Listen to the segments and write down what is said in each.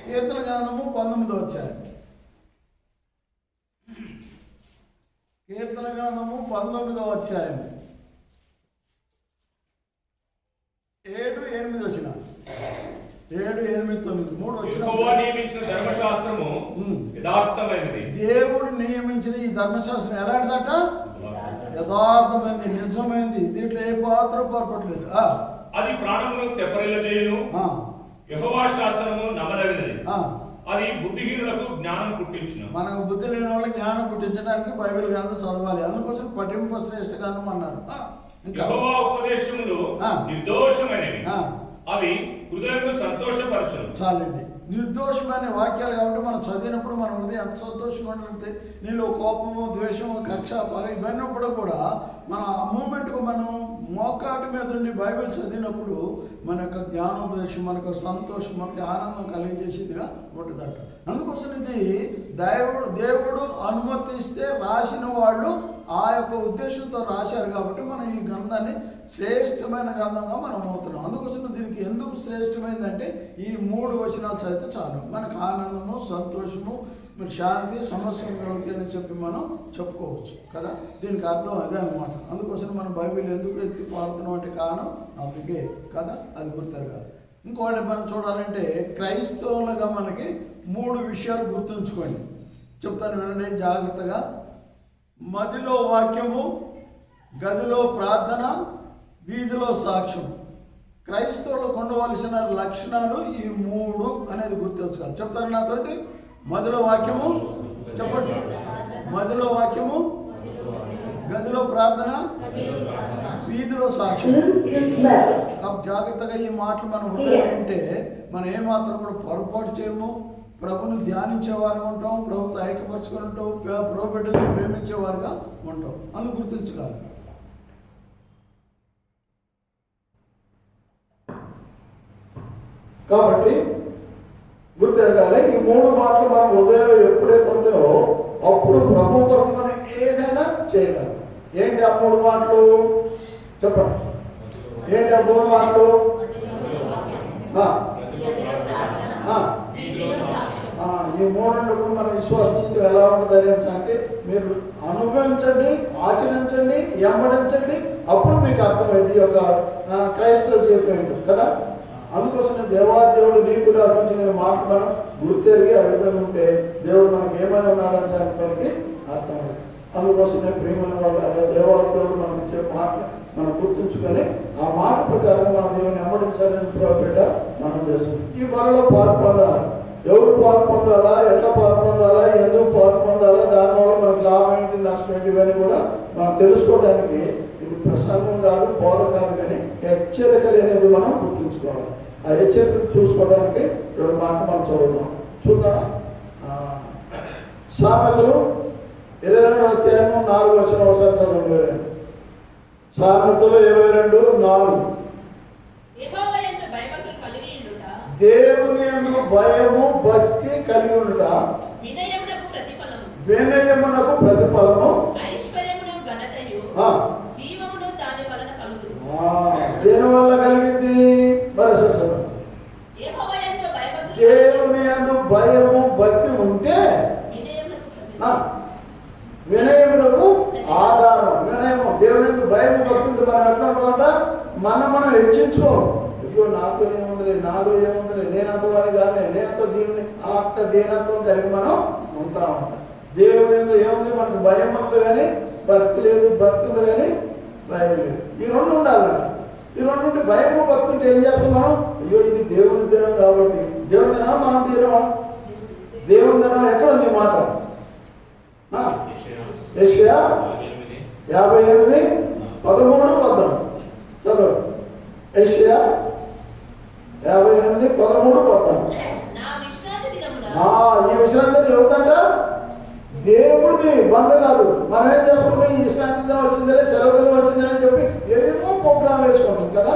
కీర్తన గ్రంథము 19వ అధ్యాయం. కీర్తన గ్రంథము 19వ అధ్యాయం 7, 8 వచ్చిన 7, 8, 9 3 వచ్చిన. ధర్మశాస్త్రము యథార్థమైనది. దేవుడు నియమించిన ఈ ధర్మశాస్త్రం ఎలాంటిదట? యథార్థమైంది, నిజమైంది. దీంట్లో ఏ పాత్ర పొరపట్లేదు. అది ప్రాణమును తెప్పరిల్లజేయును. యెహోవా శాసనము నమ్మదగినది. అది బుద్ధిహీనులకు జ్ఞానం పుట్టించును. మనకు బుద్ధి లేని వాళ్ళకి జ్ఞానం పుట్టించడానికి బైబిల్ గ్రంథం చదవాలి. అందుకోసం పఠింప శ్రేష్ఠ గ్రంథం అన్నారు. యెహోవా ఉపదేశములు నిర్దోషమైనవి, అవి హృదయమును సంతోషపరచును. చాలండి. నిర్దోషమైన వాక్యాలు కాబట్టి మనం చదివినప్పుడు మన హృదయం ఎంత సంతోషంగా ఉంటే, నీలో కోపము, ద్వేషము, కక్ష, పగ ఇవన్నప్పుడు కూడా మన ఆ మూమెంట్కు మనం మోకాటి మీద ఉండి బైబిల్ చదివినప్పుడు మన యొక్క జ్ఞానోపదేశం, మనకు సంతోషం, మనకి ఆనందం కలిగజేసేదిగా ఉంటుందట. అందుకోసం ఇది దేవుడు అనుమతిస్తే రాసిన వాళ్ళు ఆ యొక్క ఉద్దేశంతో రాశారు కాబట్టి మనం ఈ గ్రంథాన్ని శ్రేష్టమైన గ్రంథంగా మనం అవుతున్నాం. అందుకోసం దీనికి ఎందుకు శ్రేష్టమైందంటే ఈ 3 వచనాలు చదివితే చాలు మనకు ఆనందము, సంతోషము, శాంతి, సమస్యలు కలుగుతాయని చెప్పి మనం చెప్పుకోవచ్చు కదా. దీనికి అర్థం అదే అనమాట. అందుకోసం మనం బైబిల్ ఎందుకు ఎత్తి పాడుతున్నాం అంటే కారణం అందుకే కదా. అది గుర్తెరగాలి. ఇంకోటి మనం చూడాలంటే క్రైస్తవులుగా మనకి 3 విషయాలు గుర్తుంచుకోండి. చెప్తాను వినండి జాగ్రత్తగా. మదిలో వాక్యము, గదిలో ప్రార్థన, వీధిలో సాక్ష్యం. క్రైస్తవులకు ఉండవలసిన లక్షణాలు ఈ 3 అనేది గుర్తుంచుకోవాలి. చెప్తారు నాతోటి. మదిలో వాక్యము చెప్పండి. మదిలో వాక్యము, గదిలో ప్రార్థన, వీధిలో సాక్ష్యం. జాగ్రత్తగా ఈ మాటలు మనం హృదయం వింటే మనం ఏమాత్రం కూడా పొరపాటు చేయము. ప్రభుని ధ్యానించేవారుగా ఉంటాం, ప్రభుత్వ ఐక్యపరుచుకొని ఉంటాం, ప్రభు బిడ్డలను ప్రేమించేవారుగా ఉంటాం. అందుకు గుర్తించుకోవాలి. కాబట్టి గుర్తెరగాలి. ఈ 3 మాటలు మనం హృదయంలో ఎప్పుడైతే ఉంటాయో అప్పుడు ప్రభు కొరకు మనం ఏదైనా చేయగలం. ఏంటి ఆ 3 మాటలు చెప్పండి. ఏంటి ఆ 3 మాటలు? ఈ 3 మన విశ్వాస జీవితం ఎలా ఉంటుంది అనేది సంగతి మీరు అనుభవించండి, ఆచరించండి, వెంబడించండి. అప్పుడు మీకు అర్థమైంది ఒక క్రైస్తవ జీవితం ఏంటో కదా. అందుకోసం దేవాదేవుడు నీకు అర్పించిన మాటలు మనం గుర్తెరిగి ఆ విధంగా ఉంటే దేవుడు మనకి ఏమైనా ఉన్నాడని చెప్పి మనకి అర్థమైంది. అందుకోసమే ప్రియమైన వాళ్ళు అదే దేవాదేవుడు మనకి ఇచ్చే మాటలు మనం గుర్తుంచుకొని ఆ మాట ప్రకారం మన దేవుని వెంబడించాలని బిడ్డ మనం చేస్తున్నాం. ఈ పనిలో పాలు పొందాలి. ఎవరు పాలు పొందాలా, ఎట్లా పాలు పొందాలా, ఎందుకు పాలు పొందాలా, దానివల్ల మనకు లాభం ఏంటి, నష్టం ఏంటి, ఇవన్నీ కూడా మనం తెలుసుకోవడానికి ఇది ప్రసంగం కాదు, బోధ కాదు, కానీ హెచ్చరికలు అనేది మనం గుర్తుంచుకోవాలి. ఆ హెచ్చరికలు చూసుకోవడానికి 2 మాటలు మనం చూద్దాం. సామెతలు 22వ అధ్యాయము 4వ వచనం ఒకసారి చదవండి. సామెతలు 22:4. దేవుని యందు భయము, భక్తి కలిగి ఉండుట వినయమునకు ప్రతిఫలము. దేని వల్ల కలిగింది? మరి దేవుని యందు భయము, భక్తి ఉంటే వినయమునకు ఆధారం. వినయము, దేవుని యందు భయము, భక్తి ఉంటే మనం ఎట్లా ఉంటామంట? మనం హెచ్చించుకోము. అయ్యో నాతో ఏముందిలే, నాలో ఏముందిలే, నేనంత వాడి కానీ, నేనంత దీన్ని అట్ట దీనత్వం కలిగి మనం ఉంటామంట. దేవుని యందు ఏముంది? మనకు భయం ఉంది కానీ భక్తి లేదు, భక్తి ఉంది కానీ భయం లేదు. ఈ 2 ఉండాలంట. ఈ 2 ఉంటే భయము, భక్తి ఉంటే ఏం చేస్తున్నాం? అయ్యో ఇది దేవుని దినం కాబట్టి. దేవుని దినం మనం తీరమా? దేవుని దినం ఎక్కడ ఉంది మాట? యెషయా 58:13 చదువు. యెషయా 58:13. ఈ విశ్రాంతి చెబుతాంట దేవుడిది బంధ కాదు. మనం ఏం చేసుకుంటాం? ఈ విశ్రాంతి దినం వచ్చిందలే, సెలవు దినం వచ్చిందని చెప్పి ఏమో ప్రోగ్రాం వేసుకుంటాం కదా.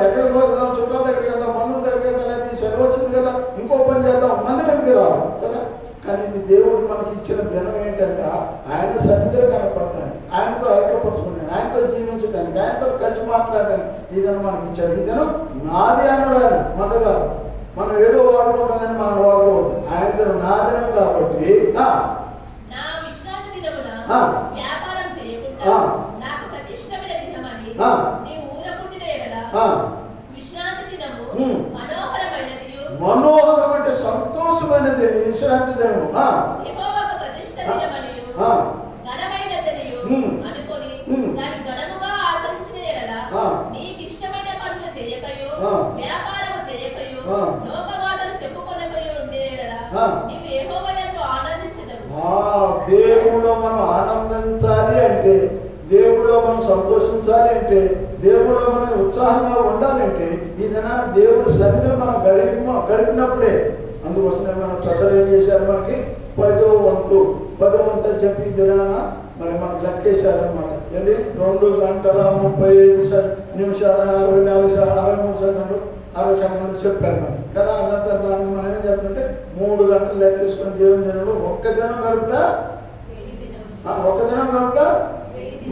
ఎక్కడికి వెళ్దాం, చుట్టాల దగ్గరికి వెళ్దాం, బంధువుల దగ్గరికి వెళ్దాం, లేదా సెలవు వచ్చింది కదా ఇంకో పని చేద్దాం, మందిరానికి రావాలి కదా. కానీ ఇది దేవుడు మనకి ఇచ్చిన దినం ఏంటంటే ఆయన సన్నిధిలో కనపడటానికి, ఆయనతో ఐక్యపరచుకున్నాను, ఆయనతో జీవించడానికి, ఆయనతో కలిసి మాట్లాడడానికి ఈ దినం మనకి ఇచ్చాడు. ఈ దినం నాది అన్నాడు ఆయన, మంద కాదు. మనం ఏదో వాడు వాడుకుంటామని మనం వాడుకోవద్దు. ఆయన దినం నా దినం కాబట్టి నా విశ్రాంతి దినమున వ్యాపారం చేయకుండా నాకు ప్రతిష్టమైన దినమని నీవు ఊరకుండిన ఎడల విశ్రాంతి దినము మనోహరమైనదియు, మనోహరం అంటే సంతోషమైనది విశ్రాంతి దినము, యెహోవాకు ప్రతిష్ట దినమనియు ఘనమైనదనియు అనుకొని దాని ఘనముగా ఆచరించిన ఎడల నీకు ఇష్టమైన పనులు చేయకయు వ్యాపారము చేయకయు లోకవాదలు చెప్పుకొనకయు ఉండే ఎడల నీవు యెహోవా యందు ఆనందించెదవు. దేవుడిలో మనం ఆనందించాలి అంటే, దేవుడిలో మనం సంతోషించాలి అంటే, దేవుడిలో మనం ఉత్సాహంగా ఉండాలంటే ఈ దినాన్ని దేవుడి సన్నిధిలో మనం గడిపినప్పుడే. అందుకోసమే మన పెద్దలు ఏం చేశారు, మనకి 10వ వంతు అని చెప్పి ఈ దినాన మరి మనకు లెక్కేశారనమాట. ఏంటి 2 గంటల 35 నిమిషాలు 64 సెకండ్లు 60 సెకండ్లు చెప్పారు మనకి కదా. అదంతా దాన్ని మనం ఏం చేస్తామంటే 3 గంటలు లెక్కేసుకొని దేవుని దినంలో ఒక్క దినం గడుపుతా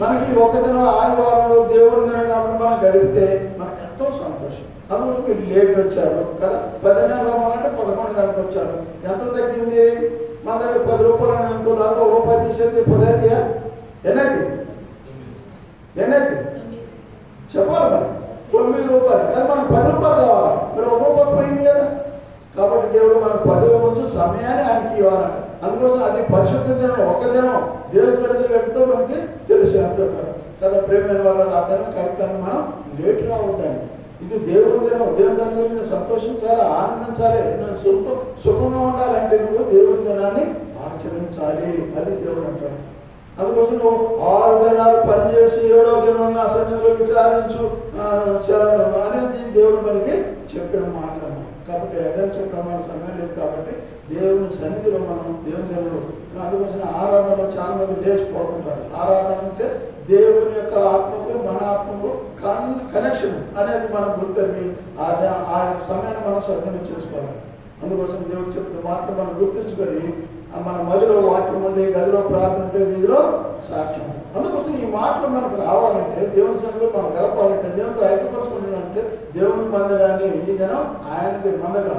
మనకి ఒక దినం ఆదివారంలో దేవుని దినం కాబట్టి మనం గడిపితే మనకు ఎంతో సంతోషం. అందుకోసం మీరు లేట్ వచ్చారు కదా, 10:30 రమ్మంటే 11 గంటలకు వచ్చారు. ఎంత తగ్గింది? మన దగ్గర 10 రూపాయలు అని అనుకో, దాంట్లో రూపాయి తీసేది 10 ఎన్నైతే చెప్పాలి మరి 9 రూపాయలు కానీ మనకు 10 రూపాయలు కావాలి, మరి 1 రూపాయలు పోయింది కదా. కాబట్టి దేవుడు మనకు 10 రోజు సమయాన్ని ఆయనకి ఇవ్వాలంట. అందుకోసం అది పరిశుద్ధ దినం, ఒక దినం దేవుని సన్నిధిలో గడిపితే మనకి తెలిసి ఎంతో కదా. ప్రేమైన వాళ్ళ అర్థంగా కరెక్టాన్ని మనం లేట్ రావద్దండి. ఇది దేవుని దినం, దేవుని దినంలో నేను సంతోషించాలి, ఆనందించాలి, నేను సుఖంగా ఉండాలంటే నువ్వు దేవుని దినాన్ని ఆచరించాలి. అది దేవుడు అంటాడు. అందుకోసం నువ్వు 6 దినాలు పనిచేసి 7వ దినం నా సన్నిధిలో విచారించు అనేది దేవుడు మనకి చెప్పిన మాట. కాబట్టి అదని చెప్పిన మన సమయం లేదు కాబట్టి దేవుని సన్నిధిలో మనం దేవుని దినంలో. అందుకోసం ఆరాధనలో చాలా మంది లేచిపోతుంటారు. ఆరాధన అంటే దేవుని యొక్క ఆత్మకు మన ఆత్మకు కనెక్షన్ అనేది మనం గుర్తెరిగి ఆ సమయాన్ని మనం శ్రద్ధను చేసుకోవాలి. అందుకోసం దేవుడు చెప్పిన మాటలు మనం గుర్తుంచుకొని మన మదిలో వాక్యం ఉండి, గదిలో ప్రార్థన ఉంటే, వీధిలో సాక్ష్యం. అందుకోసం ఈ మాటలు మనకు రావాలంటే, దేవుని సన్నిధిలో మనం గడపాలంటే, దేవునితో ఐక్యపరచుకుంటుందంటే దేవుని మందిరాన్ని ఈ దినం ఆయనది మందగా.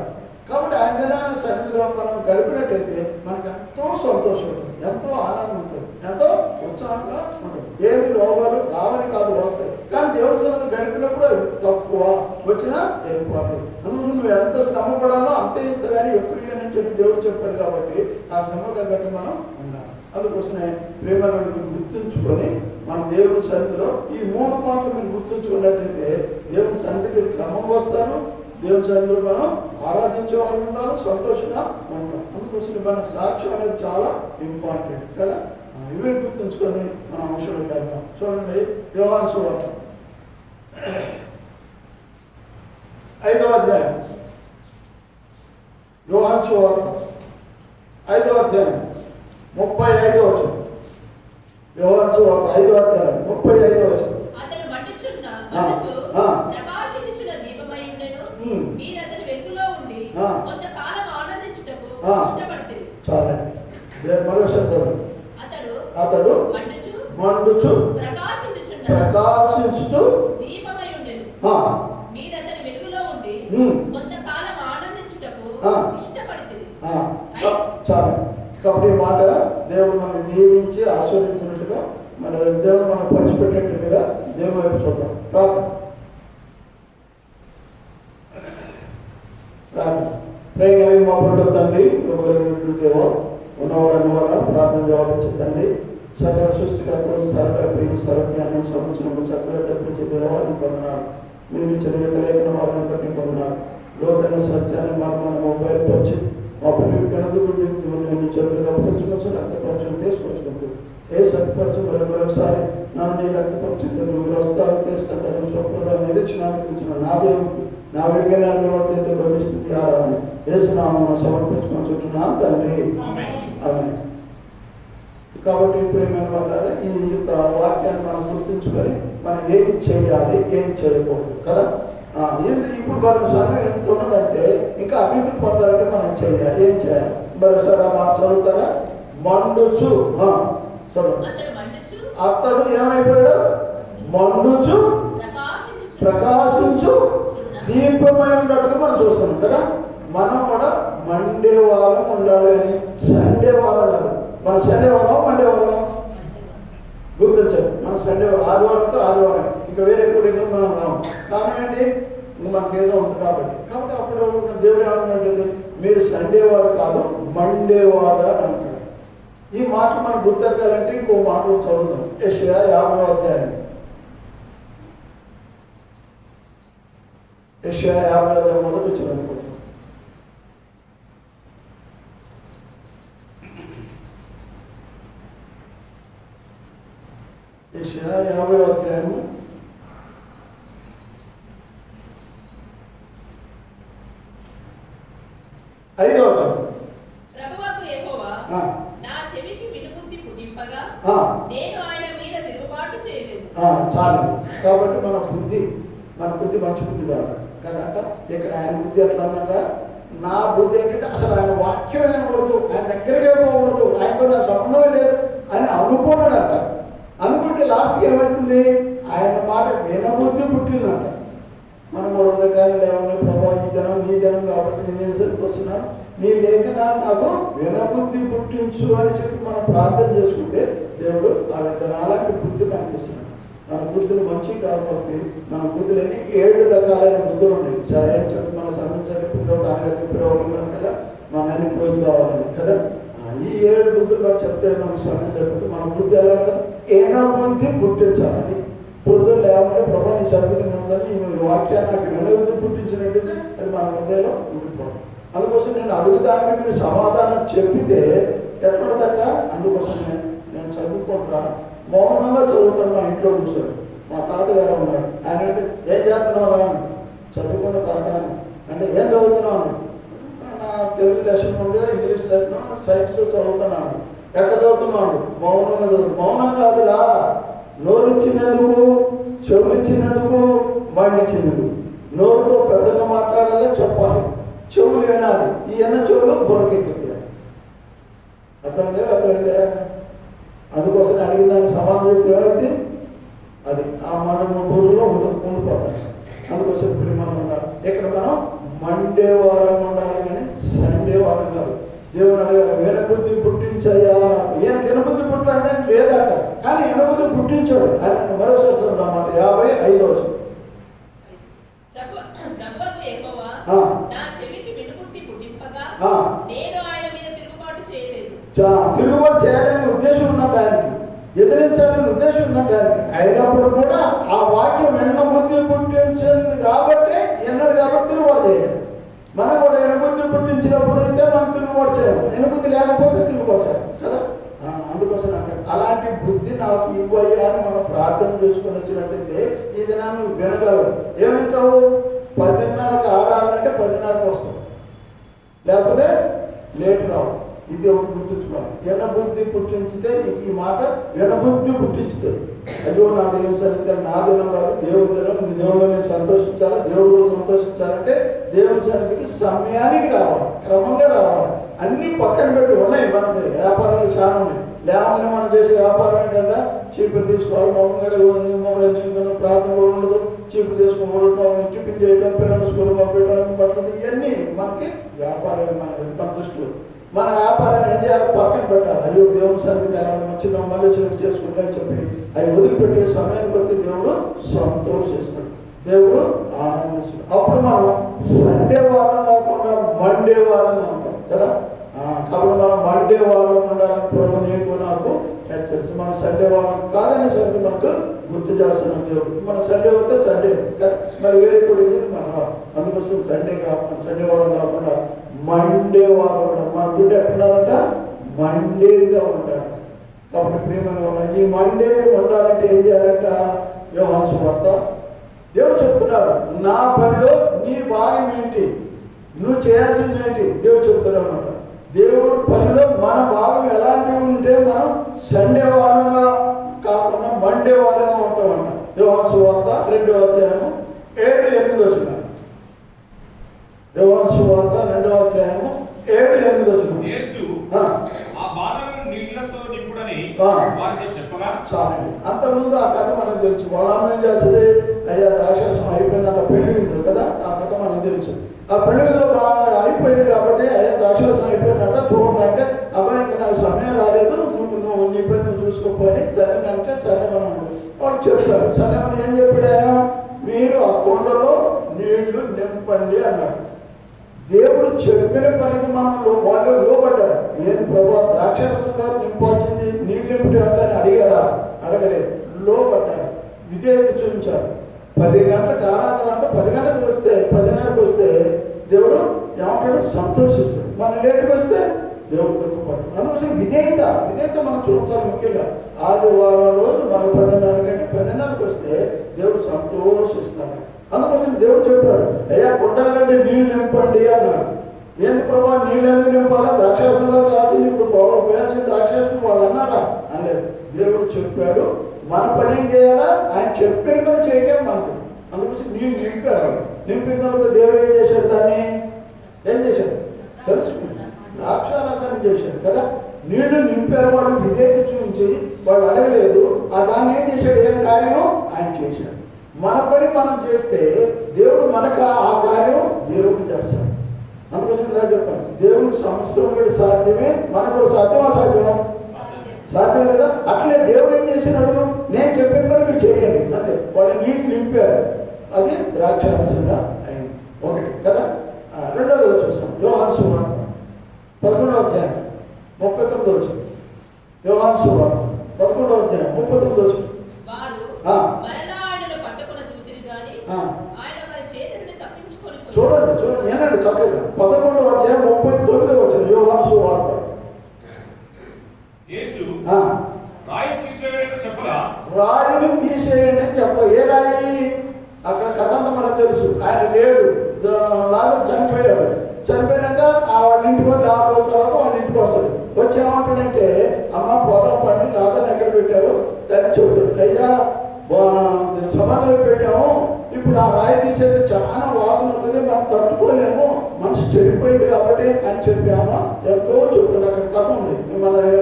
కాబట్టి ఆయన దినాన్ని సన్నిధిలో మనం గడిపినట్టయితే మనకు ఎంతో సంతోషం ఉంటుంది, ఎంతో ఆనందం ఉంటుంది, ఎంతో ఉత్సాహంగా ఉంటుంది. ఏమి రోగాలు రావని కాదు, వస్తాయి. కానీ దేవుని సన్నిధిలో గడిపినప్పుడు తక్కువ వచ్చినా వెళ్ళిపోతాయి. అందుకోసం నువ్వు ఎంత శ్రమ పడాలో అంతే ఇంత కానీ ఎక్కువగానే చెప్పి దేవుడు చెప్పాడు. కాబట్టి ఆ శ్రమ తగ్గట్టు మనం ఉండాలి. అందుకోసమే ప్రేమను గుర్తుంచుకొని మనం దేవుని సన్నిధిలో ఈ 3 మాటలు మీరు గుర్తుంచుకున్నట్టయితే దేవుని సన్నిధికి క్రమంగా వస్తారు. దేవుని సన్నిధిలో మనం ఆరాధించే వాళ్ళు ఉండాలి, సంతోషంగా ఉంటాం. అందుకోసం మన సాక్ష్యం అనేది చాలా ఇంపార్టెంట్ కదా. ఇవే గుర్తుంచుకొని మన అంశంలోకి వెళ్దాం. చూడండి, యోహాను సువార్త 5వ అధ్యాయం. యోహాను సువార్త 5వ అధ్యాయం 35వ వచనం. యోహాను సువార్త 5వ అధ్యాయం 35వ వచనం. అతడు మండుచున్న ప్రకాశించుచున్న దీపమై ఉండెను. మీరు అతని వెలుగులో ఉండి కొంతకాలం ఆనందించుటకు ఇష్టపడితిరి. చాలండి, మరోసారి చదువు. అతడు మండుచు ప్రకాశించుచు దీపమై ఉండెను. మీరు అతని వెలుగులో ఉండి కొంతకాలం ఆనందించుటకు ఇష్టపడితిరి. చాలండి. కాబట్టి ఈ మాట దేవుడు మనం దీవించి ఆశీర్వదించినట్టుగా, మన దేవుడు మనం పంచిపెట్టేట్టుగా దేవుని వైపు చూద్దాం. ప్రార్థన. ప్రేమ మా పండు తండ్రి, దేవో ఉన్నవాడని కూడా ప్రార్థన జవాబించే తండ్రి, సకల సృష్టికర్తలు సర్వప్రియ సర్వజ్ఞానం సంవత్సరం చక్కగా తప్పించే దేవాన్ని పొందినారు. మీరు ఇచ్చిన లేఖన వాళ్ళని బట్టి పొందినారు. లోతైన సత్యాన్ని మనం ఉపయోగపరిచి మా పిల్లలు కనుగొని చేతులు కప్పగించుకోవచ్చు, రక్తపరిచయం తీసుకొచ్చుకుంటూ ఏ సత్యపరచం మరొకసారి నన్ను నీ రక్తపరిచితే నువ్వు వస్తారు తీసుకెళ్తాను స్వప్రదాన్ని నిరీక్షణ నా దేవుడికి నా విజ్ఞానాన్ని బంధిస్తుంది ఆరాధన వేసునామం సమర్పించుకుంటున్నాను తండ్రి. ఆమేన్. కాబట్టి ప్రేమైన వాళ్ళ ఈ యొక్క వాక్యాన్ని మనం గుర్తుంచుకొని మనం ఏం చేయాలి, ఏం చేయకూడదు కదా. ఇప్పుడు మన సమయం ఎంత ఉన్నదంటే ఇంకా అభివృద్ధి పొందాలంటే మనం చేయాలి. ఏం చేయాలి మరోసారి మాట చదువుతారా? మండుచు చదువు. అతడు ఏమైపోయాడు? మండుచు ప్రకాశించు దీపమై ఉన్నట్టుగా మనం చూస్తున్నాం కదా. మనం కూడా ఉండాలి కానీ సండే వారం కాదు. మన సండే వారం మండే వారం గుర్తించండి. మన సండే వారం ఆదివారంతో ఆదివారం, ఇంకా వేరే కూడా మనం రాము. కారణం ఏంటి? మనకి ఏదో ఉంది కాబట్టి. అప్పుడు దేవుడు ఏమన్నట్టు, మీరు సండే వారు కాదు మండే వారు అని అంటాడు. ఈ మాటలు మనం గుర్తెరగాలంటే ఇంకో మాటలు చదువుదాం. యెషయా 50వ అధ్యాయం. యెషయా 50వ అధ్యాయం మొదటి వచ్చిన అనుకుంటున్నాం. యెషయా 50వ అధ్యాయము 5వ వచనం. ప్రభువకు యెహోవా నా చెవికి వినుబుద్ధి పుట్టింపగా నేను ఆయన మీద తిరుగుబాటు చేయలేదు. చాలు. కాబట్టి మన బుద్ధి మంచి బుద్ధి కాదు కదంట. ఇక్కడ ఆయన బుద్ధి ఎట్లా అన్నాక, నా బుద్ధి ఏంటంటే అసలు ఆయన వాక్యం వినకూడదు, ఆయన దగ్గరగా పోకూడదు, ఆయనతో నా సంబంధమే లేదు అని అనుకున్నాడంట. అనుకుంటే లాస్ట్కి ఏమవుతుంది? ఆయన మాట వినబుద్ధి పుట్టిందంట. మనం ఉదయకాలం ఏమన్నా, ప్రభావ ఈ జనం నీ జనం కాబట్టి నేను ఎదురుకు వస్తున్నాను, నీ లేఖనాలు నాకు వినబుద్ధి పుట్టించు అని చెప్పి మనం ప్రార్థన చేసుకుంటే దేవుడు ఆ విధంగా అలాంటి బుద్ధి మనకి ఇస్తున్నాడు. మన బుద్ధులు మంచి కాబట్టి మన బుద్ధులన్నీ 7 రకాలైన బుద్ధులు ఉన్నాయి. సరే చెప్పి మన సంబంధించిన పిలవడం కదా మన అన్ని క్లోజ్ కావాలని కదా. ఈ 7 బుద్ధులు మనం చెప్తే మనకు సంబంధించి మన బుద్ధి ఎలా ఏనా బుద్ధి పుట్టించాలి. పొద్దున్న లేకపోతే ప్రభా నీ సరిగ్గా ఈ వాక్యాన్ని నాకు వినబుద్ధి పుట్టించినట్టయితే అది మన హృదయంలో ఉండిపోవడం. అందుకోసం నేను అడుగుదానికి మీరు సమాధానం చెప్పితే ఎట్లుంటుందట. అందుకోసం నేను చదువుకుంటా మౌనంగా చదువుతాను. మా ఇంట్లో కూర్చొని మా తాతగారు ఉన్నాడు. ఆయన అంటే ఏం చేస్తున్నావు రా అని, చదువుకున్న తాత అంటే ఏం చదువుతున్నావు? నా తెలుగు లెసన్ ఉండే, ఇంగ్లీష్ లెసన్, సైన్స్ చదువుతున్నాను. ఎట్లా చదువుతున్నాడు? మౌనంగా చదువు. మౌనం కాదురా, నోరు ఇచ్చినందుకు, చెవులు ఇచ్చినందుకు, మైండ్ ఇచ్చినందుకు. నోరుతో పెద్దగా మాట్లాడాలి, చెప్పాలి, చెవులు వినాలి. ఈ చెవులు బుర్రకెక్కింది. అర్థమైందే? అందుకోసం అడిగిన దానికి సమాధానం చెప్తే ఏమైంది? అది ఆ మనం ఊరిలో ఉండిపోతాం. అందుకోసం ఇప్పుడు మనం ఉండాలి. ఇక్కడ మనం మండే వారం ఉండాలి కానీ సండే వారం కాదు. దేవుడు అడిగారు, వినబుద్ధి పుట్టించయ్యా నాకు. ఈయన వినబుద్ధి పుట్టంటే లేదంట, కానీ వినబుద్ధి పుట్టించాడు. ఆయన మరోసారి అన్నమాట 55వ వచనం. ప్రభువకు యెహోవా నా చెవికి వినుబుద్ధి పుట్టింపగా నేను ఆయన మీద తిరుగుబాటు చేయలేదు. తిరుగుబాటు చేయాలనే ఉద్దేశం ఉన్నది ఆయనకి, ఎదిరించాలనే ఉద్దేశం ఉందంటే ఆయనకి. అయినప్పుడు కూడా ఆ వాక్యం వినబుద్ధి పుట్టించింది కాబట్టి ఎన్నడు కాబట్టి తిరుగుబాటు చేయలేదు. మనం కూడా వినబుద్ధి పుట్టించినప్పుడు అయితే మనం తిరుగుబాటు చేయము, వినబుద్ధి లేకపోతే తిరుగుబాటు చేయాలి కదా. అందుకోసం అంటే అలాంటి బుద్ధి నాకు ఇవ్వయ్యా అని మనం ప్రార్థన చేసుకుని వచ్చినట్టయితే ఇది నన్ను వినగలవు. ఏమంటావు? 10:30కి ఆరాధన అంటే 10:30కి వస్తావు, లేకపోతే లేట్ రావు. ఇది ఒకటి గుర్తుంచుకోవాలి. వినబుద్ధి పుట్టించితే నీకు ఈ మాట వినబుద్ధి పుట్టించితే, అయ్యో నా దేవుని సన్నిధి నా దినం కాదు, దేవుడి దినం, నీ దేవుడు నేను సంతోషించాలి, దేవుడు కూడా సంతోషించాలంటే దేవుని సన్నిధికి సమయానికి రావాలి, క్రమంగా రావాలి. అన్ని పక్కన పెట్టి ఉన్నాయి. మనకి వ్యాపారాలు చాలా ఉన్నాయి. లేవగానే మనం చేసే వ్యాపారం ఏంటంటే చీపురు తీసుకోవాలి, మొబైల్ ప్రార్థన కూడా ఉండదు, చీపురు తీసుకోవడం, టిఫిన్ చేయడం, పిల్లలు స్కూల్ పంపించడం, బట్టలు, ఇవన్నీ మనకి వ్యాపారం. మన దృష్టిలో మన వ్యాపారాన్ని ఏం చేయాలి? పక్కన పెట్టాలి. అయ్యో దేవుని సన్నిధికి వెళ్ళాలి, మంచిగా మళ్ళీ చిన్నది చేసుకుంటామని చెప్పి అవి వదిలిపెట్టే సమయానికి వస్తే దేవుడు సంతోషిస్తాడు, దేవుడు ఆనందిస్తాడు. అప్పుడు మనం సండే వారం కాకుండా మండే వారంగా ఉంటాం కదా. కాబట్టి మనం మండే వారం ఉండాలని ప్రభు నీకు నాకు హెచ్చరిస్తుంది. మన సండే వారం కాదనే సంగతి మనకు గుర్తు చేస్తున్నాం దేవుడు. మన సండే వస్తే సండే కదా, మరి వేరే కూడా మనం అందుకోసం సండే వారం కాకుండా మండే వారం ఉండాలి. మన గుడ్డ ఎట్లుండాలంట? మండేగా ఉండాలి. కాబట్టి ప్రియమైన వల్ల ఈ మండే ఉండాలంటే ఏం చేయాలంట? యోహాను సువార్త దేవుడు చెప్తున్నారు, నా పనిలో నీ భాగం ఏంటి, నువ్వు చేయాల్సింది ఏంటి దేవుడు చెప్తున్నాడు అన్నమాట. దేవుడు పనిలో మన భాగం ఎలాంటివి ఉంటే మనం సండే వారంగా కాకుండా మండే వారంగా ఉంటామంట. యోహాను సువార్త 2వ అధ్యాయము 7-8 వచనం. యోహాను సువార్త 2వ అధ్యాయము 7-8 వచనం. యేసు ఆ బాణను నీళ్లతో నింపుడని వారితో చెప్పగా చాలండి. అంతకుముందు ఆ కథ మనకు తెలుసు. వాళ్ళ ఏం చేస్తుంది? అయ్యా ద్రాక్షరసం అయిపోయిందంట, పెళ్లి విందులు కదా, ఆ కథ మనకు తెలుసు. ఆ పెళ్లి విందులు బాగా అయిపోయింది కాబట్టి అయ్యా ద్రాక్షరసం అయిపోయిందంట, చెప్పారు. సరేమని ఏం చెప్పాడు ఆయన? మీరు ఆ కొండలో నీళ్లు నింపండి అన్నాడు. దేవుడు చెప్పిన పనికి మనం వాళ్ళు లోపడ్డారు. ఏది ప్రభు ద్రాక్షరసం గారు నింపాల్సింది నీళ్ళు నింపుటి అంటే అడిగారా? అడగలేదు. లోపడ్డారు, విధేయత చూపించారు. 10 గంటలకు ఆరాధన అంటే 10 గంటలకు వస్తే 10:30కి వస్తే దేవుడు ఏమంటాడు? సంతోషిస్తాడు. మనం లేటుకు వస్తే దేవుడు దుఃఖపడతాడు. అందుకోసం విధేయత మనం చూపించాలి. ముఖ్యంగా ఆదివారం రోజు మనం 10:30 కంటే 10:30కి వస్తే దేవుడు సంతోషిస్తాడు. అందుకోసం దేవుడు చెప్పాడు, అయ్యా గుడ్డలంటే నీళ్ళు నింపండి అన్నాడు. ఏంది ప్రభావ నీళ్ళు ఎందుకు నింపాలా? ద్రాక్షరసంలో కావాల్సింది ఇప్పుడు ఉపయోగించిన ద్రాక్షరసం వాళ్ళు అన్నారా? అనలేదు. దేవుడు చెప్పాడు. మన పని ఏం చేయాలా? ఆయన చెప్పిన పని చేయటం మనకు. అందుకోసం నీళ్ళు నింపారు. నింపిన తర్వాత దేవుడు ఏం చేశాడు? దాన్ని ఏం చేశాడు? తెలుసు, ద్రాక్షారసాన్ని చేశాడు కదా. నీళ్లు నింపారు. వాడు విధేయత చూపించి వాడు అడగలేదు. ఆ దాన్ని ఏం చేశాడు? ఏం కార్యం ఆయన చేశాడు. మన పని మనం చేస్తే దేవుడు మనకు ఆ కార్యం దేవుడు చేస్తాడు. అందుకోసం ఇలా చెప్పాను, దేవుడికి సమస్తం కూడా సాధ్యమే, మనకు కూడా సాధ్యమా? సాధ్యం కదా. అట్లే దేవుడు ఏం చేసినాడు? నేను చెప్పిన పని మీరు చేయండి అంతే. వాళ్ళు నీళ్ళు నింపారు. అది ద్రాక్షారసంగా అయింది. ఒకటి కదా. రెండవది చూస్తాం. యోహాను సువార్త 11వ అధ్యాయం 39వ వచనం. యోహాను సువార్త 11వ అధ్యాయం 39వ వచనం. చూడండి ఏనండి చక్కగా 11వ అధ్యాయం 39వ వచనం. యోహాను సువార్త. రాయిని తీసేయండి అని చెప్ప. ఏ రాయి? అక్కడ కథ అంతా మనకు తెలుసు. ఆయన లేడు, లాజరు చనిపోయాడు. చనిపోయినాక వాళ్ళ ఇంటికి వెళ్ళి 6 రోజుల తర్వాత వాళ్ళ ఇంటికి వస్తాడు. వచ్చి ఏమంటాడంటే, అమ్మ పొలం పండి లాజర్ని ఎక్కడ పెట్టారు దాన్ని చెబుతాడు. అయ్యా సమాధిలో పెట్టాము, ఇప్పుడు ఆ రాయి తీసేది చాలా వాసన అవుతుంది, మనం తట్టుకోలేము, మనిషి చెడిపోయింది కాబట్టి అని చెప్పామా ఎంతో చెప్తుంది. అక్కడ కథ ఉంది,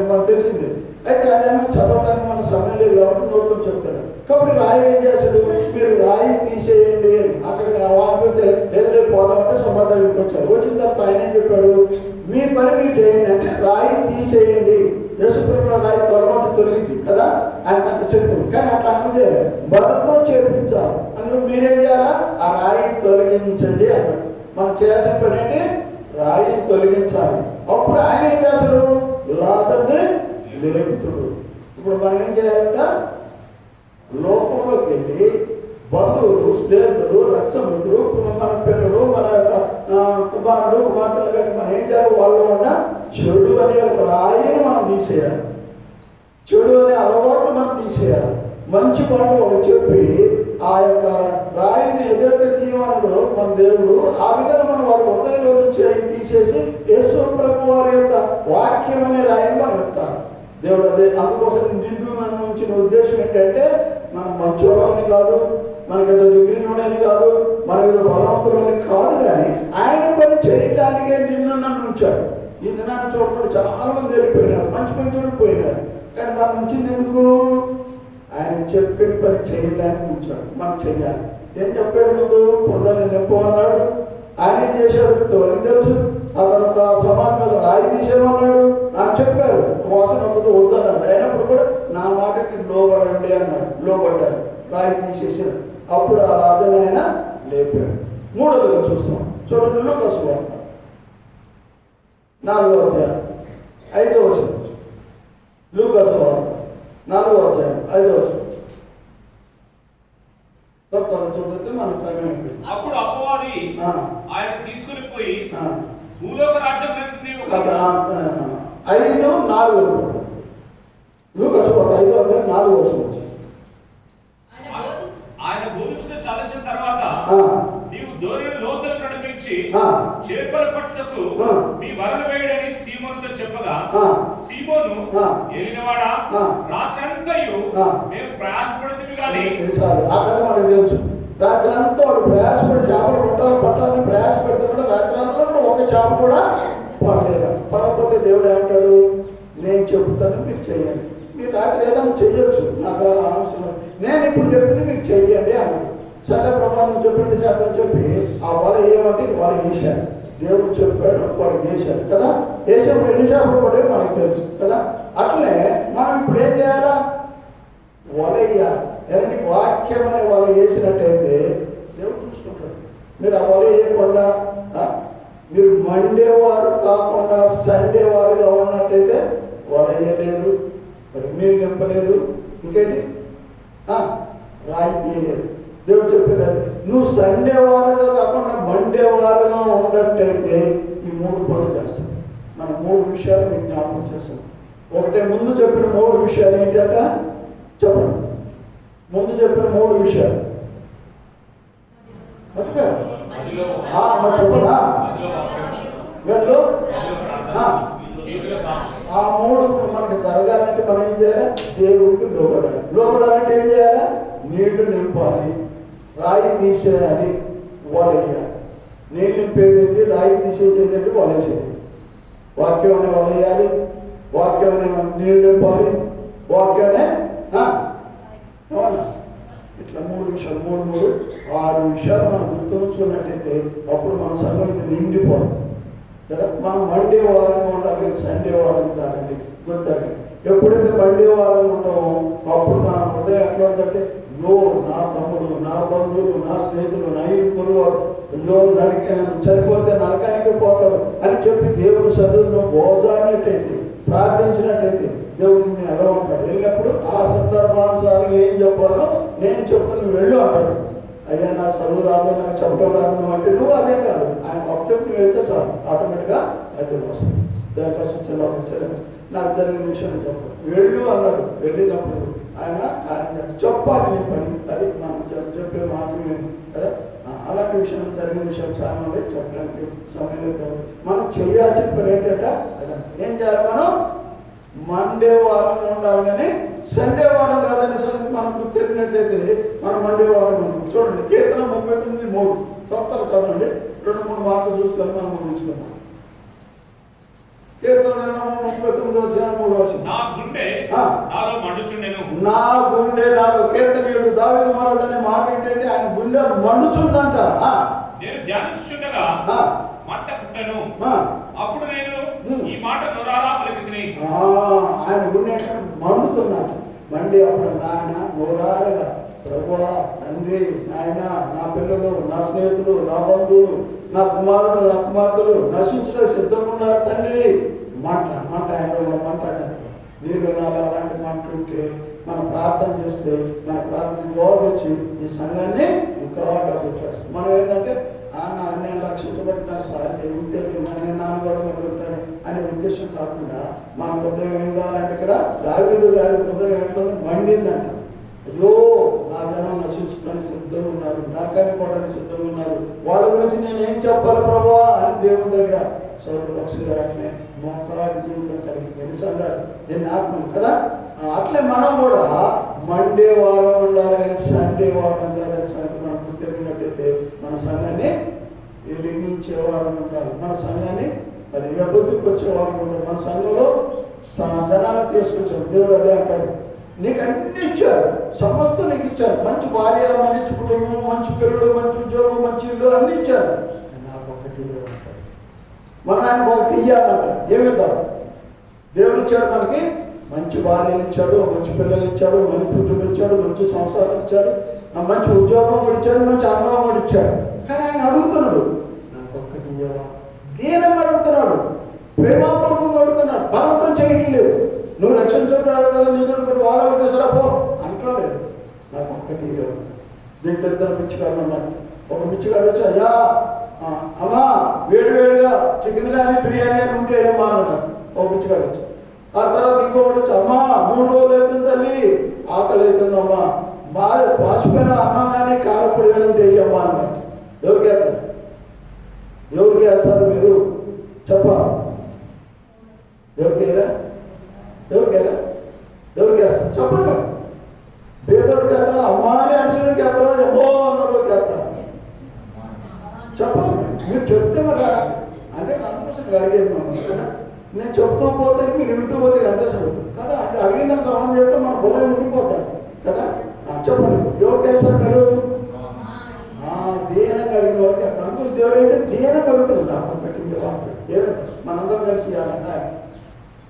మనకు తెలిసింది. అయితే అదేమో చదవడానికి మన సమయం లేదు కాబట్టి నోటితో చెప్తాడు. కాబట్టి రాయి ఏం చేశాడు? మీరు రాయి తీసేయండి అని. అక్కడ వాకపోతే ఏదో పోదామంటే సమాధానానికి వచ్చారు. వచ్చిన తర్వాత ఆయన ఏం చెప్పాడు? మీ పని మీరు చేయండి అంటే రాయి తీసేయండి. యేసుప్రభుల రాయి తొలగింది కదా, ఆయన అంత శక్తి ఉంది. కానీ అట్లా అన్నదే బలతో చేపించాలి. అందుకని మీరేం చేయాలా? ఆ రాయి తొలగించండి అన్నాడు. మనం చేయాల్సిన పని ఏంటి? రాయి తొలగించాలి. అప్పుడు ఆయన ఏం చేస్తాడు? లాజర్ని లేపుతుడు. ఇప్పుడు మనం ఏం చేయాలంట? లోకంలోకి వెళ్ళి బంధువులు, స్నేహితులు, రక్షమిత్రులు, మన పిల్లలు, మన యొక్క కుమారుడు, కుమార్తెలు కానీ మనం ఏం చేయాలి? వాళ్ళు ఉన్న చెడు అనే ఒక రాయిని మనం తీసేయాలి. చెడు అనే అలవాట్లు మనం తీసేయాలి. మంచి మాటలు ఒకటి చెప్పి ఆ యొక్క రాయిని ఏదైతే తీయమన్నాడో మన దేవుడు, ఆ విధంగా మనం వాళ్ళ హృదయంలో నుంచి తీసేసి యేసు ప్రభు వారి యొక్క వాక్యం అనే రాయిని మనం ఎత్తాలి. దేవుడు అదే. అందుకోసం నిన్ను నన్ను ఉంచిన ఉద్దేశం ఏంటంటే, మనం మంచోళ్ళని కాదు, మనకేదో డిగ్రీలోనే కాదు, మనకేదో బలవంతులని కాదు, కానీ ఆయన పని చేయటానికే నిన్ను నన్ను ఉంచాడు. ఈ దినాన్ని చూడకుండా చాలా మంది వెళ్ళిపోయినారు, మంచి వాళ్ళు పోయినారు. కానీ మనం ఉంచింది ఎందుకు? ఆయన చెప్పిన పని చేయడానికి ఉంచాడు. మనం చెయ్యాలి. ఏం చెప్పాడు? ముందు కొండని నింపమన్నాడు. ఆయన ఏం చేశాడు? తోలికి తెలుసు. ఆ తర్వాత సమాధి మీద రాయి తీసేమన్నాడు. నాకు చెప్పారు వాసన అవుతుంది వద్దన్నారు. అయినప్పుడు కూడా నా మాటకి లోబడండి అన్నాడు. లోబడ్డారు, రాయి తీసేసారు. అప్పుడు ఆ రాజుని ఆయన లేపాడు. మూడవదిగా చూస్తాం. చూడండి, లూకా సువార్త 4వ అధ్యాయం 5వ వచనం. లూకా సువార్త 4వ అధ్యాయం 5వ వచనం. చూస్తే మనకు అయిపోయింది. అప్పుడు అపవాది ఆయన తీసుకుని పోయి భూలోక రాజ్యం 5:4 లూకా సువార్త 5వ అధ్యాయం 4వ వచనం. ఆయన బోధించిన చాలించిన తర్వాత నీవు ధోరణి లోతులు నడిపించి చేపల పట్టుటకు మీ వలలు వేయడని సీమోనుతో చెప్పగా, సీమోను ఏలినవాడా, రాత్రంతయు మేము ప్రయాసపడుతుంది కానీ. ఆ కథ మనకు తెలుసు. రాత్రంతా వాడు ప్రయాసపడి చేపలు పట్టాలని ప్రయాసపడితే కూడా రాత్రంలో కూడా ఒక చేప కూడా పడలేదు. పడకపోతే దేవుడు ఏమంటాడు? నేను చెబుతాను, మీరు చేయండి. మీరు రాత్రి ఏదైనా చెయ్యొచ్చు, నాకు అవసరం, నేను ఇప్పుడు చెప్పింది మీరు చెయ్యండి అన్నాడు. సరే ప్రభావం నువ్వు చెప్పండి చేతని చెప్పి ఆ వల ఏమంటే వల వేశాడు. దేవుడు చెప్పాడు, వాడు వేశాడు కదా. వేసినప్పుడు ఎన్ని చేపలు పడే మనకు తెలుసు కదా. అట్లే మనం ఇప్పుడు ఏం చేయాలా? వల వేయాలి. ఎలాంటి మీరు ఆ వల వేయకుండా మీరు మండేవారు కాకుండా సండే వారుగా ఉన్నట్టయితే వల వేయలేరు, మరి నీళ్ళు నింపలేరు, ఇంకేంటి రాయి తీయలేరు. దేవుడు చెప్పేది అది. నువ్వు సండే వారుగా కాకుండా మండే వారుగా ఉన్నట్టయితే ఈ 3 పనులు చేస్తాం. మనం 3 విషయాలు మీకు జ్ఞాపకం చేస్తాం. ఒకటే ముందు చెప్పిన 3 విషయాలు ఏంటంట చెప్పండి. ముందు చెప్పిన 3 విషయాలు మర్చిపోయారు చెప్పనా? గదిలో ఆ 3 మనకి జరగాలంటే మనం ఏం చేయాలి? దేవుడికి లోబడాలి. లోబడాలంటే ఏం చేయాలి? నీళ్లు నింపాలి, రాయి తీసేయాలి, వలయ్యాలి. నీళ్ళు నింపేది, రాయి తీసేసేది అంటే వలేసేది. వాక్యం అనే వలయ్యాలి, వాక్యం అనే నీళ్ళు నింపాలి, వాక్యం అనే ఇట్లా 3 విషయాలు 3 6 విషయాలు మనం గుర్తుంచుకున్నట్టయితే అప్పుడు మన సంఘానికి నిండిపోవాలి కదా. మనం మండే వారంగా ఉండాలి, సండే వారం కాదండి. గుర్తండి, ఎప్పుడైతే మండే వారం ఉంటామో అప్పుడు మన హృదయం ఎట్లా ఉందంటే, అయ్యో నా తమ్ముడు, నా బంధువులు, నా స్నేహితులు, నా ఇరుకులు అయ్యో చనిపోతే నరకానికి పోతారు అని చెప్పి దేవుని సన్నిధిలో భోజాడినట్టయితే, ప్రార్థించినట్టయితే దేవుడిని ఎలా ఉంటాడు. వెళ్ళినప్పుడు ఆ సందర్భానుసారం ఏం చెప్పాలో నేను చెప్తాను, నువ్వు వెళ్ళు అంటాడు. అయ్యా నా చదువు రాదు, నాకు చెప్పడం రాదు అంటే నువ్వు అదే కాదు, ఆయన గొప్ప చెప్పి నువ్వు వెళ్తే చాలు, ఆటోమేటిక్గా అయితే వస్తుంది. దానికోసం చెల్లవచ్చారు. నాకు జరిగిన విషయాన్ని చెప్పాలి, వెళ్ళు అన్నాడు. వెళ్ళినప్పుడు ఆయన కార్యం చెప్పాలి నీ పని, అది మనం చెప్పే మాట కదా. అలాంటి విషయాలు జరిగిన విషయాలు చాలా ఉన్నాయి, చెప్పడానికి సమయం లేదు. మనం చేయాల్సిన పని ఏంటంటే ఏం చేయాలి? మనం మండే వారం ఉండాలి కానీ సండే వారం కాదనే సంగతి మనం గుర్తిరిగినట్టయితే మనం మండే వారం ఉంటాం. చూడండి, కీర్తన 39:3 తొత్తలు చదవండి. 2-3 మాటలు చూసుకొని మనం ముగించుకుందాం. కీర్తన 39:3 నా గుండె నాలో కీర్తనీయుడు దావీదు మహారాజు అనే మాట ఏంటంటే ఆయన గుండె మండుచుందంట. నేను ధ్యానించుండగా మంట పుట్టెను, అప్పుడు నేను ఈ మాట నోరారా పలికితిని. ఆయన గుండె మండుతుందంట. మండి అప్పుడు నాయన నోరారుగా, ప్రభువా, తండ్రి, నాయన, నా పిల్లలు, నా స్నేహితులు, నా బంధువులు, నా కుమారుడు, నా కుమార్తెలు నశించడం సిద్ధంగా ఉన్నారు తండ్రి. మంట ఆయన మంట. నీళ్ళు నాలో అలాంటి మంట ఉంటే మనం ప్రార్థన చేస్తే మన ప్రార్థన జవాబు వచ్చి ఈ సంఘాన్ని ఇంకా డబ్బులు చేస్తాం. మనం ఏంటంటే నేను రక్షించబడినా సార్ ఇంతే నేను నాన్నగోడ దొరుకుతాను అనే ఉద్దేశం కాకుండా మన హృదయం ఏం కావాలంటే ఇక్కడ దావీదు గారి హృదయం ఎట్లా మండిందంట. అయ్యో నా జనం నశించుతానికి సిద్ధంగా ఉన్నారు, నరకాన్ని పోవడానికి సిద్ధంగా ఉన్నారు, వాళ్ళ గురించి నేను ఏం చెప్పాలి ప్రభువా అని దేవుని దగ్గర సోదరు పక్షులు గారు అట్లే మోకాడి జీవితం కలిగి తెలుసన్నారు నేను ఆత్మను కదా. అట్లే మనం కూడా మండే వారం ఉండాలి కానీ సండే వారం ఉండాలి సంగతి మనం గుర్తిరిగినట్టయితే మన సంఘాన్ని వెలిగించే వారం ఉంటారు, మన సంఘాన్ని మరి అభివృద్ధికి వచ్చే వారం ఉంటారు. మన సంఘంలో జనాలను తీసుకొచ్చారు. దేవుడు అదే అంటాడు, నీకు అన్ని ఇచ్చారు, సమస్తం నీకు ఇచ్చారు, మంచి భార్య, మంచి కుటుంబం, మంచి పిల్లలు, మంచి ఉద్యోగం, మంచి ఇల్లు అన్ని ఇచ్చారు, నాకు ఒకటి అంటారు. మన ఆయనకు ఒకటి ఇయ్యాలంట. ఏమిద్దాం? దేవుడు ఇచ్చాడు మనకి, మంచి భార్యలు ఇచ్చాడు, మంచి పిల్లలు ఇచ్చాడు, మంచి కుటుంబం ఇచ్చాడు, మంచి సంసారం ఇచ్చాడు, మంచి ఉద్యోగం కూడా ఇచ్చాడు, మంచి అన్నం కూడా ఇచ్చాడు. కానీ ఆయన అడుగుతున్నాడు, నాకు ఒక్కటి ఇయ్యవా? దీనంగా అడుగుతున్నాడు, ప్రేమాపూర్వకంగా అడుగుతున్నాడు, బలవంతం చేయట్లేదు. నువ్వు రక్షించుకుంటారు కదా, నీతో కూడా వాళ్ళ ఉద్దేశారా పో అంటలేదు. నాకు ఒక్కటి ఇయ్యవా? దీంట్లో 2 పిచ్చిగాళ్ళు ఉన్నారు. ఒక పిచ్చిగాడు వచ్చి, అయ్యా అమ్మా వేడివేడిగా చికెన్ కానీ బిర్యానీ కానీ ఉంటే ఏమా అన్నాడు ఒక పిచ్చిగాడు వచ్చి. ఆ తర్వాత ఇంకొకటి వచ్చి, అమ్మా 3 రోజులు అవుతుంది తల్లి, ఆకలి అవుతుందమ్మా, పాసిపోయిన అన్నం కానీ కారపొడి కానీ ఉంటే అయ్యమ్మా అన్నాడు. ఎవరికి వేస్తారు? ఎవరికి వేస్తారు మీరు చెప్పాలి? ఎవరికి వేరా? ఎవరికి వేరా? ఎవరికి వేస్తారు చెప్పండి. పేదోడికి వేస్తారా? అమ్మా అని అక్షరుడికి వేస్తారా? ఎమ్మో అన్నోడికి వేస్తారా? చెప్పాలి. మీరు చెప్తే మరి అంటే అందుకోసం అడిగేది మనం కదా. నేను చెప్తూ పోతే మీరు వింటూ పోతే అంతే చదువుతుంది కదా. అంటే అడిగిన సమానం చెప్తే మన బొమ్మ ఉండిపోతాం కదా. చెప్పండి, ఎవరికి వేస్తారు మీరు? దేనంగా అడిగిన వారికి అక్కడ అందుకోసం దేవుడు ఏంటంటే దేనంగా అడుగుతుంది. నాకు పెట్టింది వార్త ఏమైతే మనందరం కలిసి చేయాలంటే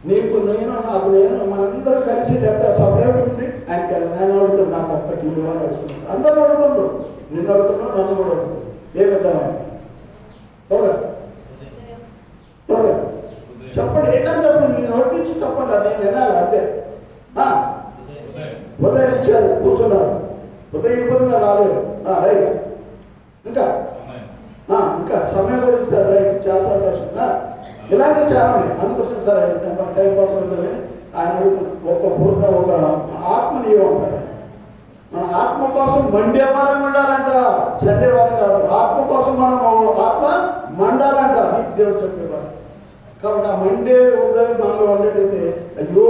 నీకు నేను, నాకు నేను, మనందరం కలిసి ఎంత సపరేట్ ఉండి ఆయనకి నేను అడుగుతాను, నాకు ఒక్కటి ఇవ్వాలి అడుగుతున్నాను. అందరూ అడుగుతుండ్రు, నిన్ను అడుగుతున్నావు, నన్ను కూడా అడుగుతున్నాను. ఏమిద్దామని త్వరగా త్వరగా చెప్పండి. ఏంటని చెప్పండి, నేను నోటి నుంచి చెప్పండి, నేను వినాలి అంతే. ఉదయం ఇచ్చారు, కూర్చున్నారు. ఉదయం ఇవ్వకుండా రాలేదు. రైట్. ఇంకా ఇంకా సమయం కూడా ఇస్తారు. రైట్, చాలా సంతోషం. ఇలాంటివి చాలా ఉన్నాయి. అందుకోసం సరే మన టైం పాస్ అవుతుందని ఆయన ఒక ఆత్మని ఉంటాడు. మన ఆత్మ కోసం మండేవారం ఉండాలంట, చండేవారం కాదు. ఆత్మ కోసం మనం ఆత్మ మండాలంట, అది దేవుడు చెప్పేవారు. కాబట్టి ఆ మండే ఉదయం మనలో ఉండేటైతే అయ్యో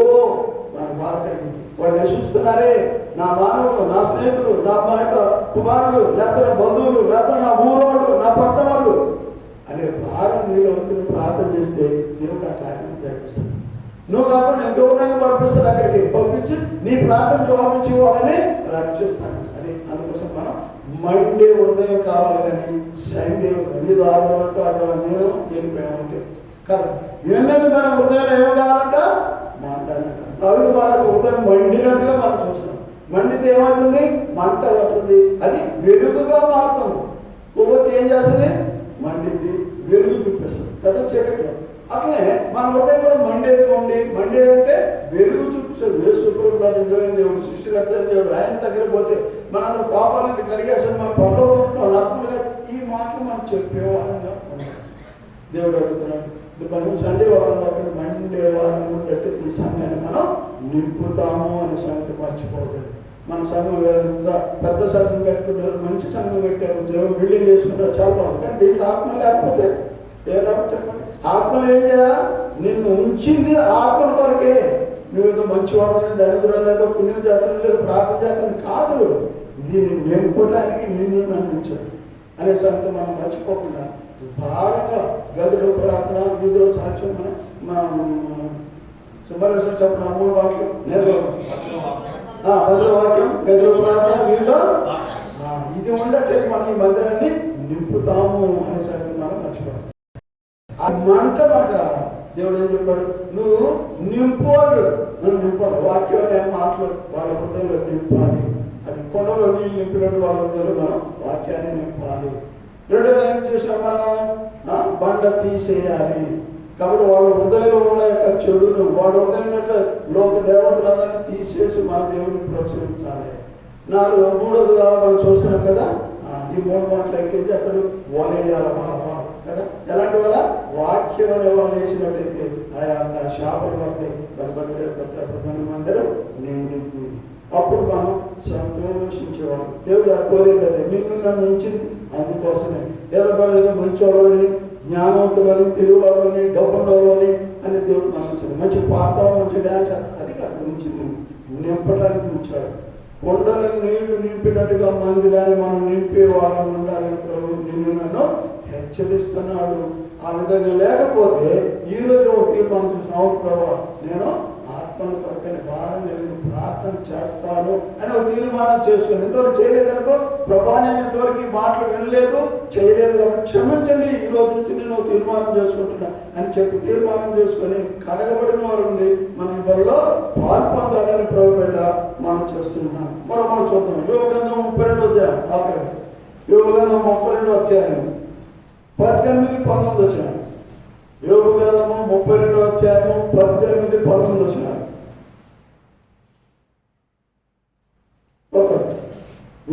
నాకు బాధ కలిగింది, వాళ్ళు నశిస్తున్నారే, నా మానవులు, నా స్నేహితులు, నా యొక్క కుమారులు, లేకపోతే నా బంధువులు, లేకపోతే నా ఊరోళ్ళు, నా పట్టణ వాళ్ళు అనే భారం నీలో అవుతున్న ప్రార్థన చేస్తే దేవుడు ఆ కార్యం జరిపిస్తాడు. నువ్వు కాకుండా ఇంకెవరైనా పంపిస్తాడు, అక్కడికి పంపించి నీ ప్రార్థన జవాబించి వాళ్ళని రక్షిస్తాడు. అది అందుకోసం మనం మండే ఉదయం కావాలి కానీ సండే ఇది ఆదివారం కాదు నేను వెళ్ళిపోయామంతే కదా. ఇవన్నీ మనం ఉదయం ఏమి కావాలంట, మండాలంట. అవి మనకు ఉదయం మండినట్టుగా మనం చూస్తాం. మండితే ఏమవుతుంది, మంట పడుతుంది, అది వెలుగుగా మారుతుంది. కొవ్వొత్తి ఏం చేస్తుంది, మండింది, వెలుగు చూపిస్తుంది కదా చీకట్లో. అట్లనే మన హృదయం కూడా మండేదిగా ఉండి, మండేది అంటే వెలుగు చూపిస్తుంది. యేసుప్రభువు దేవుడు, సృష్టికర్త దేవుడు, ఆయన దగ్గర పోతే మనందరం పాపాలను కడిగేసాడు, మన పనులు నర్మలుగా ఈ మాటలు మనం చెప్పేవారంగా ఉంటాం. దేవుడు అడుగుతున్నాడు, మనం సండే వారం అక్కడ మండే వారం ఉండేట్టు ఈ సమయాన్ని మనం నింపుతాము అనే సంగతి మర్చిపోతుంది. మన సంఘం పెద్ద సంఘం కట్టుకుంటారు, మంచి సంఘం కట్టారు, దేవుడు బిల్డింగ్ చేసుకుంటారు, చాలా బాగుంది. కానీ దీంట్లో ఆత్మ లేకపోతే ఏదో చెప్పండి. ఆత్మలు ఏం చేయాలా, నిన్ను ఉంచింది ఆత్మల కొరకే. నువ్వేదో మంచివాడని దరిద్రం లేదో పుణ్యం చేస్తాను లేదో ప్రార్థన చేస్తాను కాదు, దీన్ని నింపడానికి నిన్ను నన్ను ఉంచాడు అనే సంగతి మనం మర్చిపోకుండా భారంగా గదిలో ప్రార్థన, వీధిలో సాక్ష్యం, సుమరేశ్వర చెప్పిన 3 వాక్యం గదిలో వాక్యం, గదిలో ప్రార్థన, వీధిలో ఇది ఉండట్లేదు. మనం ఈ మందిరాన్ని నింపుతాము అనే సంగతి మనం మర్చిపోతాం. ఆ మంట మనకు రావాలి. దేవుడు ఏం చెప్పాడు, నువ్వు నింపాలి, నన్ను నింపాలి. వాక్యం అనే మాటలు వాళ్ళ హృదయంలో నింపాలి. అది కొండలో నీళ్ళు నింపినట్టు వాళ్ళ హృదయంలో మనం వాక్యాన్ని నింపాలి. రెండోది ఏం చేసాం మనం, బండ తీసేయాలి. కాబట్టి వాళ్ళ హృదయంలో ఉన్న యొక్క చెడును, వాళ్ళ హృదయంలో లోక దేవతలందరినీ తీసేసి మన దేవుడిని ప్రోత్సహించాలి. మూడోదిగా మనం చూస్తున్నాం కదా, ఈ 3 మాటలు ఎక్కించి అతడు వలయాల వాళ్ళ కదా. ఎలాంటి వాళ్ళ వాక్యం అనే వాళ్ళు వేసినట్టయితే ఆ యొక్క శాపలు పడతాయి, మనమందరం నిండింది. అప్పుడు మనం సంతోషించేవాళ్ళం. దేవుడు కోరేది అదే, నిన్ను నన్ను ఉంచింది అందుకోసమే. ఏదో మంచోళ్ళని, జ్ఞానవంతులని, తెలుగులోని, డబ్బులోని అని దేవుడు మనం మంచి పాడతాం, మంచి డ్యాన్స్, అది కాదు ఉంచింది, నింపడానికి ఉంచాడు. కొండలను నీళ్లు నింపినట్టుగా మందిరాన్ని మనం నింపే వాళ్ళం ఉండాలని ప్రభు నిన్ను నన్ను హెచ్చరిస్తున్నాడు. ఆ విధంగా లేకపోతే ఈరోజు ఒక తీర్మానం చూసిన ప్రభు నేను ఆత్మల కొరకని భారం నేను ప్రార్థన చేస్తాను అని ఒక తీర్మానం చేసుకుని, ఇంతవరకు చేయలేదనుకో, ప్రభా నేను ఇంతవరకు ఈ మాటలు వినలేదు, చేయలేదు కాబట్టి క్షమించండి, ఈ రోజు నుంచి నేను ఒక తీర్మానం చేసుకుంటున్నా అని చెప్పి తీర్మానం చేసుకొని కడగబడిన వారు ఉండి మన ఇళ్ళలో పాల్పొందాలని ప్రభుపేట మనం చేస్తున్నాం. మరో మనం చూద్దాం. యోగ గ్రంథం 32 అధ్యాయం, ఆఖరి యోగ గ్రంథం 32 అధ్యాయం 18-19 వచ్చాను. యోగ గ్రంథము 32 అధ్యాయము 18-19 వచ్చినారు.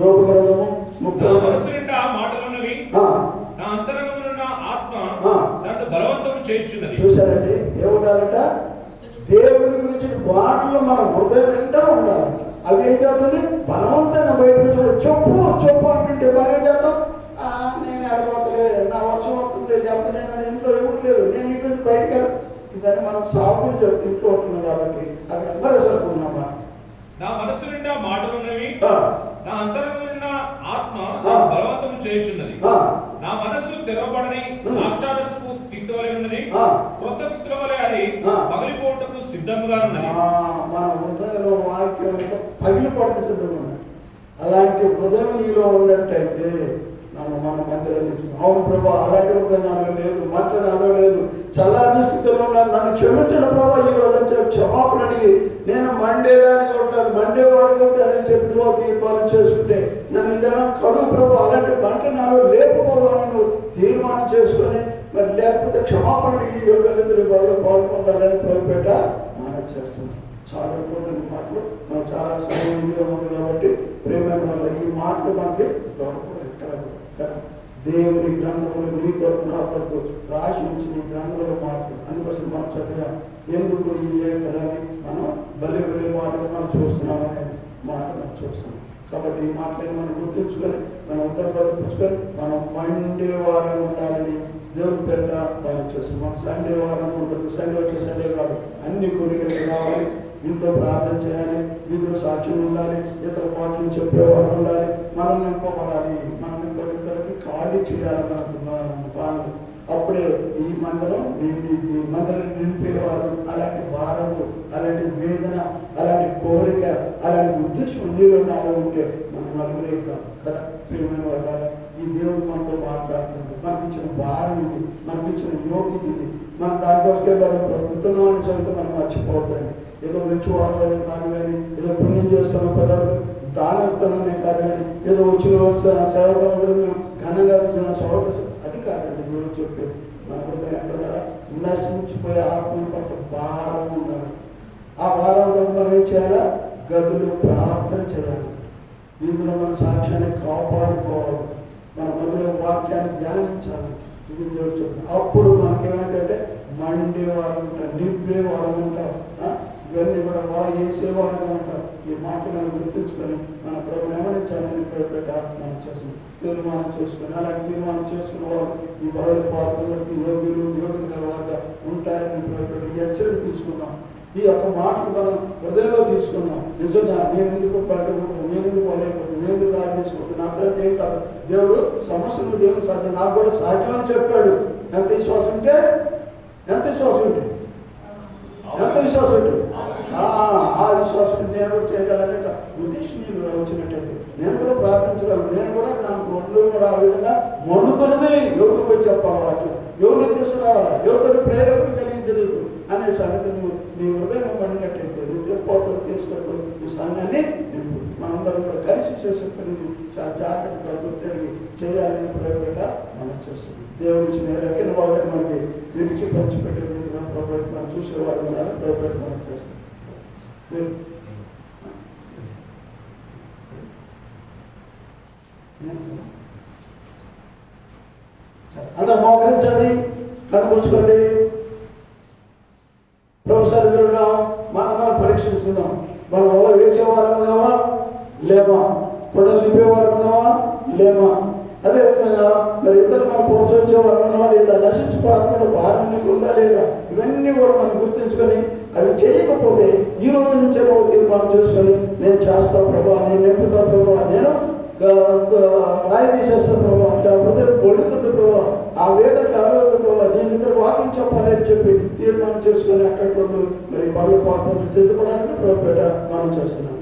యోగ గ్రంథము 32 మాటలున్నవి, నా అంతరంగమునున్న ఆత్మ నన్ను బలవంతం చేయుచున్నది. చూశారండి, ఏముండాలంట, దేవుని గురించి మాటలు మన హృదయం నిండా ఉండాలంట. అవి ఏం చేస్తుంది, బలవంతంగా బయటకు చెప్పు చెప్పు అంటుంటే మనం ఏం చేస్తాం, నేను అడగవతలే, నా వర్షం వస్తుంది చెప్తా, నేను ఇంట్లో ఎవరు లేరు, నేను ఇంట్లో నుంచి బయటకు వెళ్ళ, ఇదని మనం సాగులు చెప్తే ఇంట్లో ఉంటున్నాం కాబట్టి అక్కడ ఎంబరేసుకున్నామా. నా మనసు నిండా మాటలున్నవి, నా అంతరంగమునున్న ఆత్మ బలవంతం చేయుచున్నది. నా మనస్సు తెరవబడని రాక్షసపు తిత్తువలే ఉన్నది, కొత్త తిత్తువలే అది పగిలిపోవటకు సిద్ధంగా ఉన్నది. మన హృదయంలో వాక్యం పగిలిపోవటం సిద్ధంగా ఉన్నది. అలాంటి హృదయం నీలో ఉన్నట్టయితే నా మన మధ్యలో నుంచి అవును ప్రభా అలాంటి ఒక నాలో లేదు, మాటలు నాలో లేదు, చల్లారిన స్థితిలో ఉన్నాను, నన్ను క్షమించడం ప్రభా ఈ రోజు అని చెప్పి క్షమాపణ అడిగి నేను మండేదానికి ఉంటాను, మండేవాడికి ఉంటానని చెప్పి నువ్వు తీర్మానం చేసుకుంటే నన్ను ఏదైనా కడుగు ప్రభా అలాంటి మంట నాలో లేకపోవాలని నువ్వు తీర్మానం చేసుకొని మరి లేకపోతే క్షమాపణ అడిగి యోగనిధులు వాళ్ళు పాల్పొందాలని తోలుపేట మనం చేస్తున్నాం. చాలా కొన్ని మాటలు మనం చాలా సమయం ఉంది కాబట్టి ప్రేమైన వల్ల ఈ మాటలు మనకి దొరకదు. దేవుని గ్రంథంలో నీ కొరకు నా కొరకు రాసి ఉంచిన ఈ గ్రంథంలో మాటలు అందుకోసం మనం చదివా ఎందుకు ఈ లేఖనాన్ని మనం బలి మాటలు మనం చూస్తున్నామనే మాట మనం చూస్తున్నాం. కాబట్టి ఈ మాటలను మనం గుర్తుంచుకొని మనం ఉత్తరపరుచుకొని మనం మండే వారం ఉండాలని దేవుని పేరుట మనం చేస్తాం. మన సండే వారం ఉంటుంది, సండే వచ్చే సండే కాదు, అన్ని కోరికలు రావాలి, ఇంట్లో ప్రార్థన చేయాలి, వీధిలో సాక్ష్యం ఉండాలి, ఇతర వాక్యం చెప్పేవాళ్ళు ఉండాలి, మనం నింపబడాలి, మనం ఇతరులకి ఖాళీ చేయాలి మనకు పాలన. అప్పుడే ఈ మందిరం నింపేవారు అలాంటి భారము, అలాంటి వేదన, అలాంటి కోరిక, అలాంటి ఉద్దేశం నీలో నాలో ఉంటే మనం నలుగురే కాదు కదా. ప్రియమైన వాళ్ళ ఈ దేవుడు మనతో మాట్లాడుతుంది, మనకిచ్చిన భారం ఇది, మనకిచ్చిన యోగ్యత ఇది, మనం దానికోసమే మనం బ్రతుకుతున్నాం అనే సంగతి మనం మర్చిపోవద్దండి. ఏదో మంచి వారం కాదు కానీ, ఏదో పుణ్యం చేస్తున్నాం పదాలు దానిస్తాననే కాదు కానీ, ఏదో వచ్చిన సేవకులు కూడా మేము ఘనంగా స్వాగతం అది కాదండి. దేవుడు చెప్పేది మన హృదయం ఎట్లా నశించిపోయే ఆత్మ పట్ల భారం ఉండాలి. ఆ భారంలో మనం ఏం చేయాలా? గదులు ప్రార్థన చేయాలి, వీధిలో మన సాక్ష్యాన్ని కాపాడుకోవాలి, మన మనలో వాక్యాన్ని ధ్యానించాలి. ఇది దేవుడు చెప్తుంది. అప్పుడు మనకేమైతే మండేవారు ఉంటారు, నింపేవారు ఉంటారు, ఇవన్నీ కూడా వాళ్ళు వేసేవారుగా ఉంటారు. ఈ మాటలను గుర్తుంచుకొని మన ప్రభుత్వం ఏమనించాలని మనం చేస్తున్నాం. తీర్మానం చేసుకుని అలాంటి తీర్మానం చేసుకున్న వాళ్ళు ఈ బరువుల పాల్గొనడానికి యోగ్యత గలవారుగా ఉంటారని ప్రభుత్వం ఈ హెచ్చరిక తీసుకుందాం. ఈ యొక్క మాటలు మనం హృదయంలో తీసుకున్నాం. నిజంగా నేను ఎందుకు పడకపోతే, నేను ఎందుకు పడలేకపోతే, నేను ఎందుకు రాజేసుకోవద్దు, నాకు ఏం కాదు, దేవుడు సమస్యలు దేవుడు సాధ్యం, నాకు కూడా సాధ్యం అని చెప్పాడు. ఎంత విశ్వాసం ఉంటే ఎంత విశ్వాసం ఉంటే ఆ విశ్వాసం నేను కూడా చేయగలనే ఉద్దేశం నేను వచ్చినట్టయితే నేను కూడా ప్రార్థించగలను. నేను కూడా నా ఒళ్ళు కూడా ఆ విధంగా మండుతున్నది ఎవరికి పోయి చెప్పాలి, వాక్యం ఎవరిని తీసుకురావాలా, ఎవరితో ప్రేరేపణ కలిగింది నీకు అనే సంగతి నువ్వు నీ హృదయం పండినట్టయితే నువ్వు తిరుపతిలో తీసుకెళ్తూ ఈ సంఘాన్ని మనందరం కూడా కలిసి చేసే పని చాలా జాగ్రత్తగా గుర్తిరిగి చేయాలని ప్రేరేపణ మనం చేస్తుంది. దేవుడి ఇచ్చిన ఎక్కిన బాగా మనకి విడిచి పంచిపెట్టే విధంగా ప్రభుత్వం మనం చూసేవాళ్ళు ఉన్నారు. ప్రభుత్వం మనం చేస్తాం. అందరూ మోకరించండి, కనుపరుచుకోండి. ప్రొఫెసర్ ఎదురుగా మనం పరీక్షిస్తున్నాం. మనం వల్ల వేసేవారు ఉన్నావా లేమా, కొడలు నింపేవారు ఉన్నావా లేమా, అదేవిధంగా మరి ఇతరులు మనం ప్రోత్సహించేవారు ఉన్నావా లేదా, నశించిపోకుండా భారం నీకు ఉందా లేదా, ఇవన్నీ కూడా మనం గుర్తించుకొని అవి చేయకపోతే ఈ రోజు నుంచే తీర్మానం చేసుకొని నేను చేస్తా ప్రభా, నేను నింపుతా ప్రభా, నేను రాయి తీసేస్తా ప్రభా, అంటే ఆ హృదయం పొడుతుంది ప్రభా, ఆ వేదన అలవద్దు ప్రభా, నేను ఇద్దరు వాకింగ్ చెప్పాలి అని చెప్పి తీర్మానం చేసుకొని అక్కడ మరి పనులు పాపం సిద్ధపడానికి మనం చేస్తున్నాం.